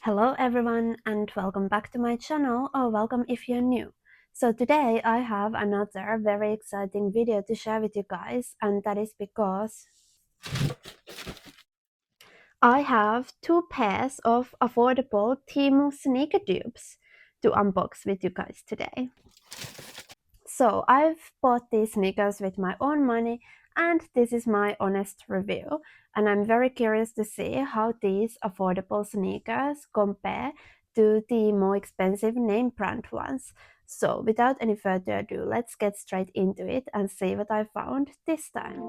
Hello everyone and welcome back to my channel, or welcome if you're new. So today I have another very exciting video to share with you guys, and that is because I have two pairs of affordable Temu sneaker dupes to unbox with you guys today. So I've bought these sneakers with my own money, and this is my honest review, and I'm very curious to see how these affordable sneakers compare to the more expensive name brand ones. So without any further ado, let's get straight into it and see what I found this time.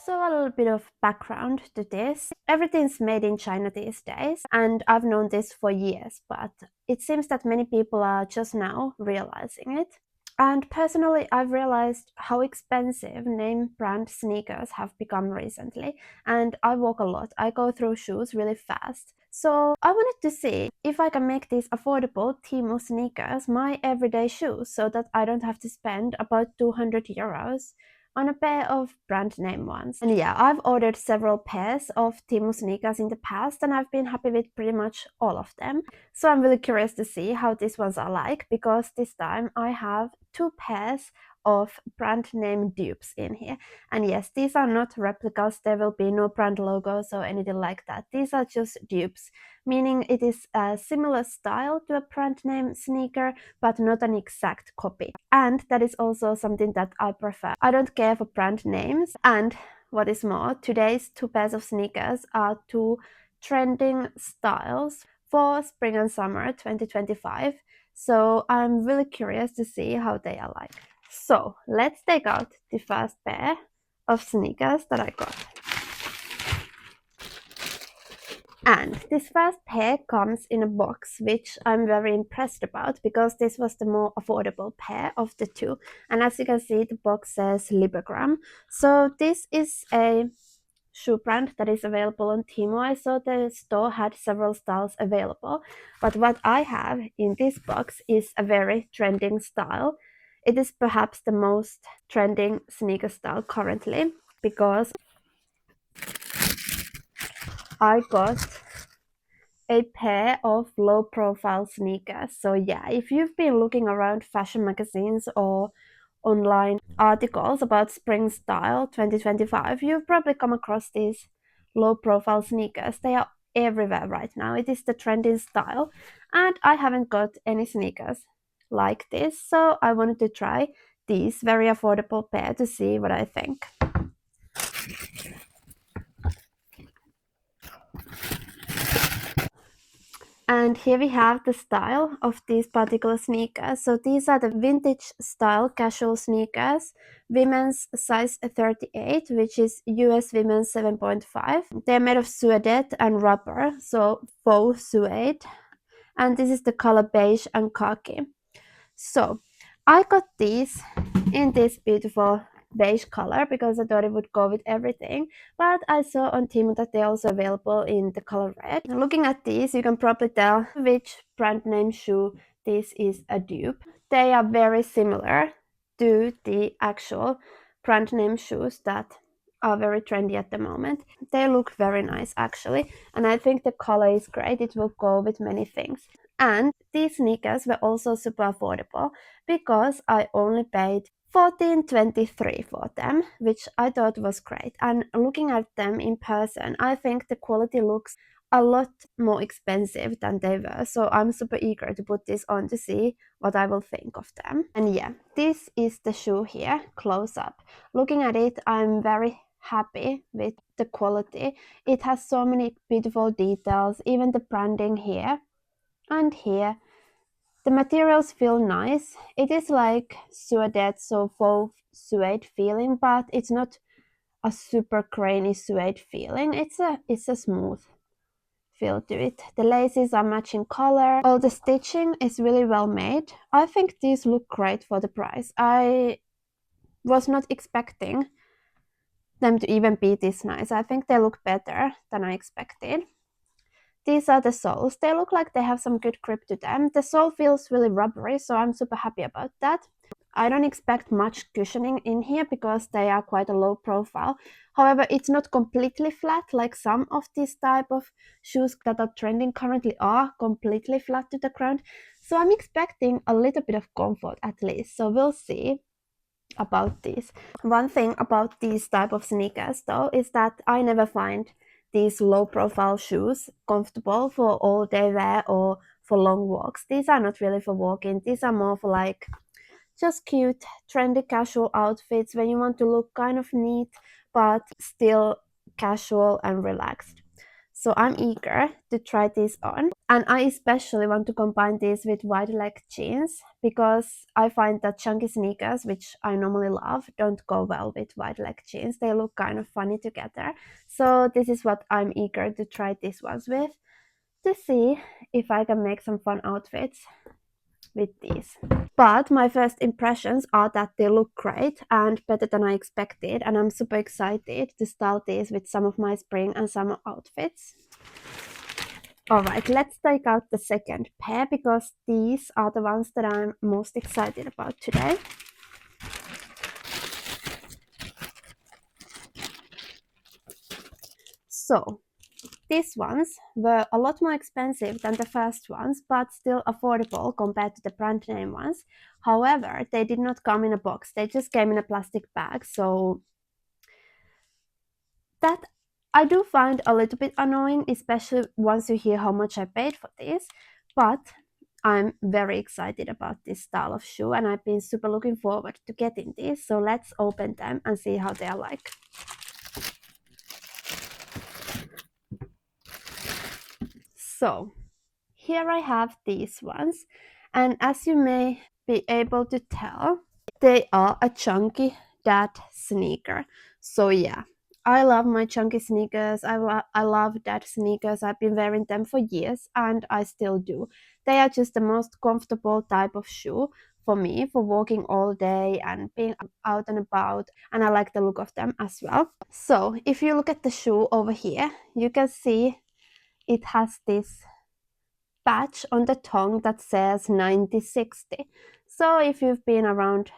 So a little bit of background to this. Everything's made in China these days, and I've known this for years, but it seems that many people are just now realizing it. And personally, I've realized how expensive name brand sneakers have become recently, and I walk a lot. I go through shoes really fast. So I wanted to see if I can make these affordable Temu sneakers my everyday shoes so that I don't have to spend about 200 euros on a pair of brand name ones. And yeah, I've ordered several pairs of Temu sneakers in the past, and I've been happy with pretty much all of them. So I'm really curious to see how these ones are like, because this time I have two pairs of brand name dupes in here. And yes, these are not replicas. There will be no brand logos or anything like that. These are just dupes, meaning it is a similar style to a brand name sneaker, but not an exact copy. And that is also something that I prefer. I don't care for brand names, and what is more, today's two pairs of sneakers are two trending styles for spring and summer 2025. So I'm really curious to see how they are like. So let's take out the first pair of sneakers that I got. And this first pair comes in a box, which I'm very impressed about, because this was the more affordable pair of the two. And as you can see, the box says Libegram. So this is a shoe brand that is available on Temu. I saw the store had several styles available, but what I have in this box is a very trending style. It is perhaps the most trending sneaker style currently, because I got a pair of low profile sneakers. So yeah, if you've been looking around fashion magazines or online articles about spring style 2025, you've probably come across these low profile sneakers. They are everywhere right now. It is the trending style, and I haven't got any sneakers like this, so I wanted to try these very affordable pair to see what I think. And here we have the style of these particular sneakers. So these are the vintage style casual sneakers, women's size 38, which is US women's 7.5. They're made of suede and rubber, so faux suede. And this is the color beige and khaki. So I got these in this beautiful beige color because I thought it would go with everything, but I saw on Temu that they're also available in the color red. Looking at these, you can probably tell which brand name shoe this is a dupe. They are very similar to the actual brand name shoes that are very trendy at the moment. They look very nice actually, and I think the color is great. It will go with many things. And these sneakers were also super affordable because I only paid 14.23 for them, which I thought was great. And looking at them in person, I think the quality looks a lot more expensive than they were. So I'm super eager to put this on to see what I will think of them. And yeah, this is the shoe here, close up. Looking at it, I'm very happy with the quality. It has so many beautiful details, even the branding here and here. The materials feel nice. It is like suede, so faux suede feeling, but it's not a super grainy suede feeling. It's a smooth feel to it. The laces are matching color. All the stitching is really well made. I think these look great for the price. I was not expecting them to even be this nice. I think they look better than I expected. These are the soles. They look like they have some good grip to them. The sole feels really rubbery, so I'm super happy about that. I don't expect much cushioning in here because they are quite a low profile. However, it's not completely flat like some of these type of shoes that are trending currently are completely flat to the ground. So I'm expecting a little bit of comfort at least. So we'll see about this. One thing about these type of sneakers though is that I never find these low profile shoes comfortable for all day wear or for long walks. These are not really for walking. These are more for like just cute, trendy casual outfits when you want to look kind of neat but still casual and relaxed. So I'm eager to try this on, and I especially want to combine this with wide leg jeans because I find that chunky sneakers, which I normally love, don't go well with wide leg jeans. They look kind of funny together. So this is what I'm eager to try these ones with, to see if I can make some fun outfits with these. But my first impressions are that they look great and better than I expected, and I'm super excited to style these with some of my spring and summer outfits. Alright, let's take out the second pair because these are the ones that I'm most excited about today. So, these ones were a lot more expensive than the first ones, but still affordable compared to the brand name ones. However, they did not come in a box, they just came in a plastic bag, so that I do find a little bit annoying, especially once you hear how much I paid for this. But I'm very excited about this style of shoe and I've been super looking forward to getting these. So let's open them and see how they are like. So here I have these ones, and as you may be able to tell, they are a chunky dad sneaker. So yeah, I love my chunky sneakers. I love dad sneakers. I've been wearing them for years and I still do. They are just the most comfortable type of shoe for me for walking all day and being out and about, and I like the look of them as well. So if you look at the shoe over here, you can see it has this patch on the tongue that says 9060. So if you've been around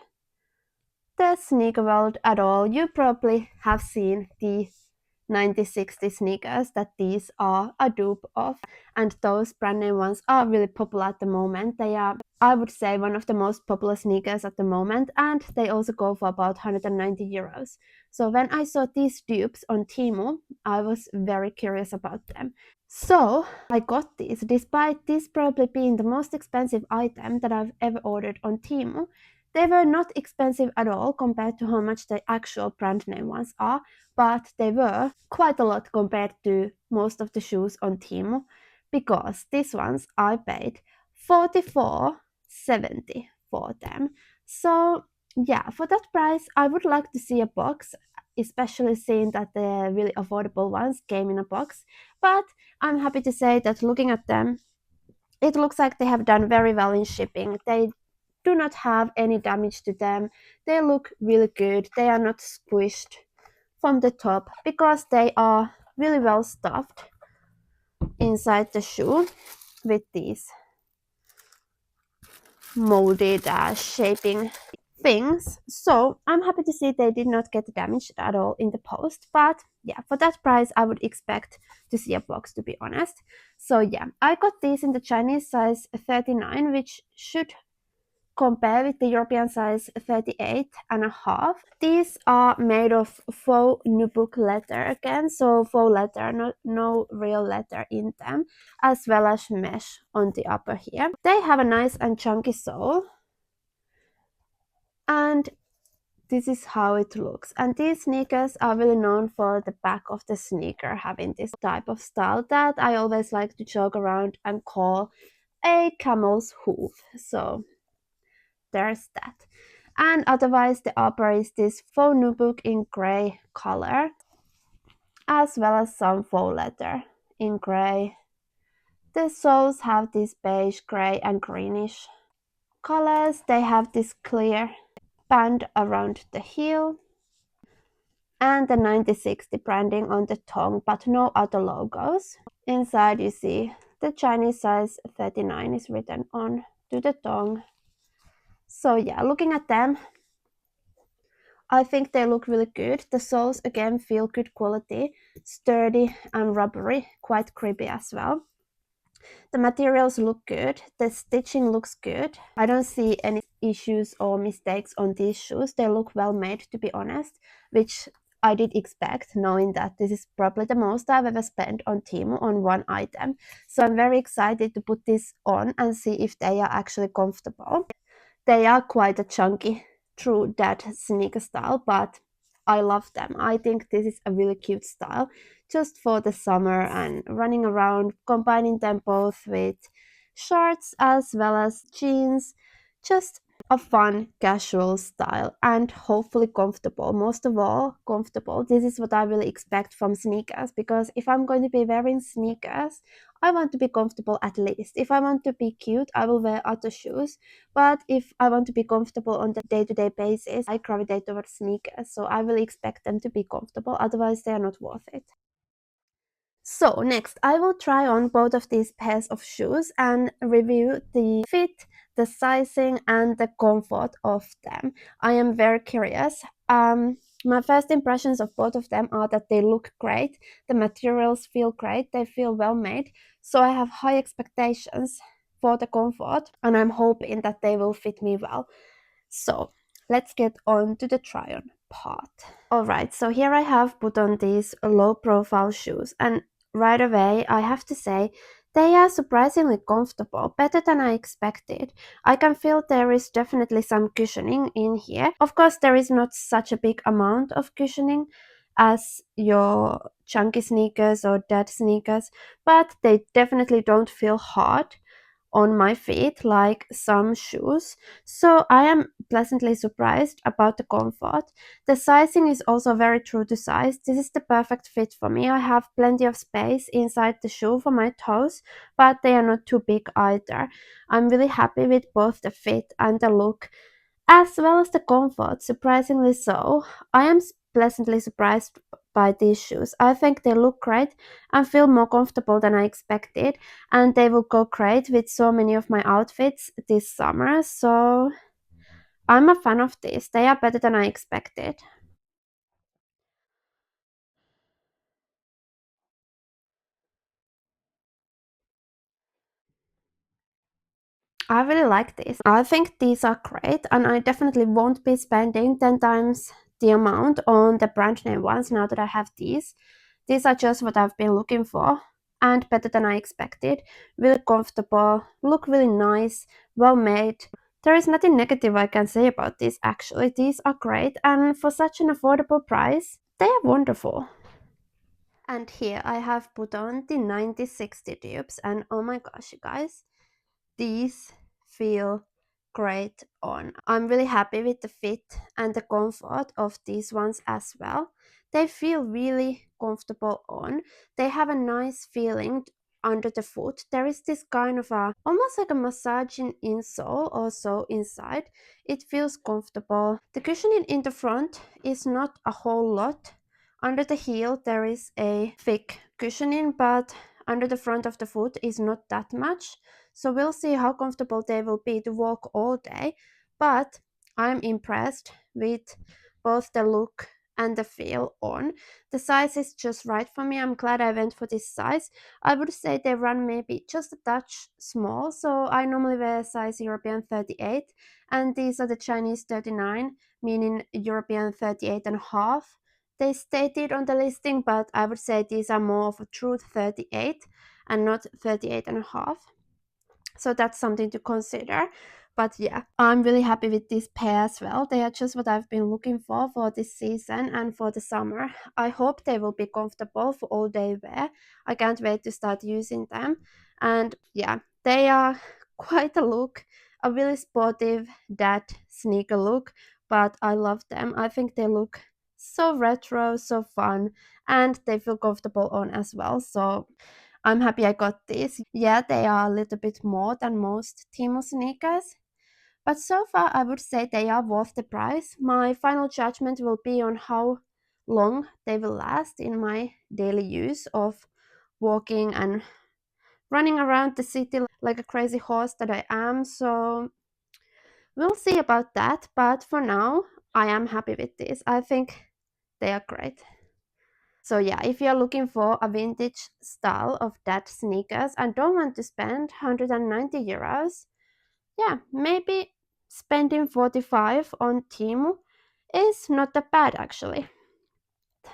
the sneaker world at all, you probably have seen the 9060 sneakers that these are a dupe of, and those brand name ones are really popular at the moment. They are, I would say, one of the most popular sneakers at the moment, and they also go for about 190 euros. So when I saw these dupes on Temu, I was very curious about them. So I got these, despite this probably being the most expensive item that I've ever ordered on Temu. They were not expensive at all compared to how much the actual brand name ones are, but they were quite a lot compared to most of the shoes on Temu, because these ones I paid 44.70 for them. So yeah, for that price I would like to see a box, especially seeing that the really affordable ones came in a box. But I'm happy to say that looking at them, it looks like they have done very well in shipping. They do not have any damage to them. They look really good. They are not squished from the top because they are really well stuffed inside the shoe with these molded shaping things. So I'm happy to see they did not get damaged at all in the post. But yeah, for that price I would expect to see a box, to be honest. So yeah, I got these in the Chinese size 39, which should compare with the European size 38 and a half. These are made of faux nubuck leather again, so faux leather, no real leather in them, as well as mesh on the upper here. They have a nice and chunky sole, and this is how it looks. And these sneakers are really known for the back of the sneaker having this type of style that I always like to joke around and call a camel's hoof. So there's that. And otherwise the upper is this faux nubuck in gray color, as well as some faux leather in gray. The soles have this beige, gray and greenish colors. They have this clear band around the heel and the 9060 branding on the tongue, but no other logos. Inside you see the Chinese size 39 is written on to the tongue, So yeah, looking at them, I think they look really good. The soles again feel good quality, sturdy and rubbery, quite creepy as well. The materials look good, the stitching looks good. I don't see any issues or mistakes on these shoes. They look well made, to be honest, which I did expect, knowing that this is probably the most I've ever spent on Temu on one item. So I'm very excited to put this on and see if they are actually comfortable. They are quite a chunky, true that sneaker style, but I love them. I think this is a really cute style just for the summer and running around, combining them both with shorts as well as jeans. Just a fun, casual style and hopefully comfortable. Most of all, comfortable. This is what I really expect from sneakers because if I'm going to be wearing sneakers, I want to be comfortable at least. If I want to be cute, I will wear other shoes. But if I want to be comfortable on the day-to-day basis, I gravitate towards sneakers. So I will expect them to be comfortable. Otherwise, they are not worth it. So next, I will try on both of these pairs of shoes and review the fit, the sizing, and the comfort of them. I am very curious. My first impressions of both of them are that they look great. The materials feel great. They feel well made. So I have high expectations for the comfort, and I'm hoping that they will fit me well. So let's get on to the try on part. Alright, so here I have put on these low profile shoes, and right away I have to say they are surprisingly comfortable, better than I expected. I can feel there is definitely some cushioning in here. Of course, there is not such a big amount of cushioning as your chunky sneakers or dead sneakers, but they definitely don't feel hard on my feet like some shoes. So I am pleasantly surprised about the comfort. The sizing is also very true to size. This is the perfect fit for me. I have plenty of space inside the shoe for my toes, but they are not too big either. I'm really happy with both the fit and the look as well as the comfort, surprisingly so. I am pleasantly surprised by these shoes. I think they look great and feel more comfortable than I expected, and they will go great with so many of my outfits this summer. So I'm a fan of these. They are better than I expected. I really like these. I think these are great, and I definitely won't be spending 10 times the amount on the brand name ones now that I have these. These are just what I've been looking for and better than I expected. Really comfortable, look really nice, well made. There is nothing negative I can say about these actually. These are great, and for such an affordable price, they are wonderful. And here I have put on the 9060 dupes, and oh my gosh, you guys, these feel great on. I'm really happy with the fit and the comfort of these ones as well. They feel really comfortable on. They have a nice feeling under the foot. There is this kind of a almost like a massaging insole also inside. It feels comfortable. The cushioning in the front is not a whole lot. Under the heel there is a thick cushioning, but under the front of the foot is not that much. So we'll see how comfortable they will be to walk all day. But I'm impressed with both the look and the feel on. The size is just right for me. I'm glad I went for this size. I would say they run maybe just a touch small. So I normally wear size European 38, and these are the Chinese 39, meaning European 38 and a half. They stated on the listing, but I would say these are more of a true 38 and not 38 and a half. So that's something to consider. But yeah, I'm really happy with this pair as well. They are just what I've been looking for this season and for the summer. I hope they will be comfortable for all day wear. I can't wait to start using them. And yeah, they are quite a look, a really sportive that sneaker look, but I love them. I think they look so retro, so fun, and they feel comfortable on as well. So I'm happy I got this. Yeah, they are a little bit more than most Temu sneakers, but so far I would say they are worth the price. My final judgment will be on how long they will last in my daily use of walking and running around the city like a crazy horse that I am. So We'll see about that, but for now, I am happy with these. I think they are great. So yeah, if you're looking for a vintage style of that sneakers and don't want to spend 190 euros, yeah, maybe spending 45 on Temu is not that bad actually.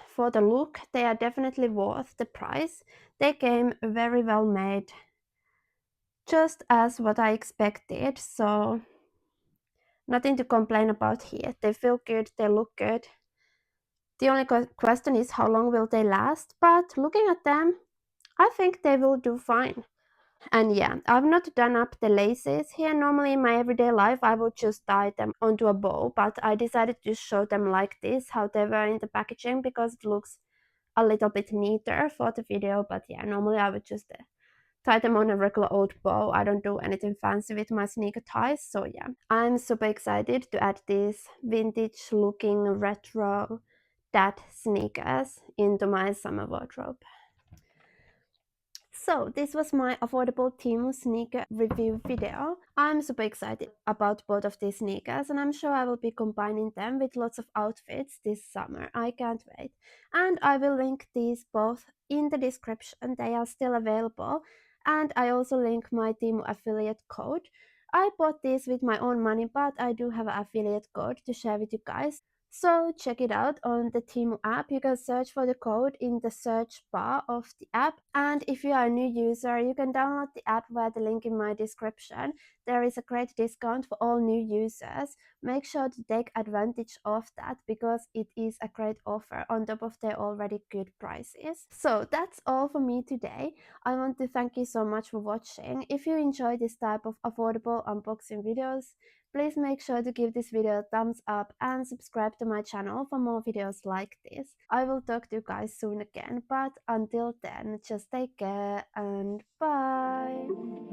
For the look, they are definitely worth the price. They came very well made, just as what I expected, so nothing to complain about here. They feel good, they look good. The only question is how long will they last, but looking at them, I think they will do fine. And yeah, I've not done up the laces here. Normally in my everyday life, I would just tie them onto a bow, but I decided to show them like this, how they were in the packaging, because it looks a little bit neater for the video. But yeah, normally I would just tie them on a regular old bow. I don't do anything fancy with my sneaker ties, so yeah. I'm super excited to add these vintage looking retro dad sneakers into my summer wardrobe. So this was my affordable Temu sneaker review video. I'm super excited about both of these sneakers and I'm sure I will be combining them with lots of outfits this summer. I can't wait. And I will link these both in the description. They are still available. And I also link my Temu affiliate code. I bought these with my own money, but I do have an affiliate code to share with you guys. So check it out on the Temu app. You can search for the code in the search bar of the app. And if you are a new user, you can download the app via the link in my description. There is a great discount for all new users. Make sure to take advantage of that because it is a great offer on top of their already good prices. So that's all for me today. I want to thank you so much for watching. If you enjoy this type of affordable unboxing videos, please make sure to give this video a thumbs up and subscribe to my channel for more videos like this. I will talk to you guys soon again, but until then, just take care and bye!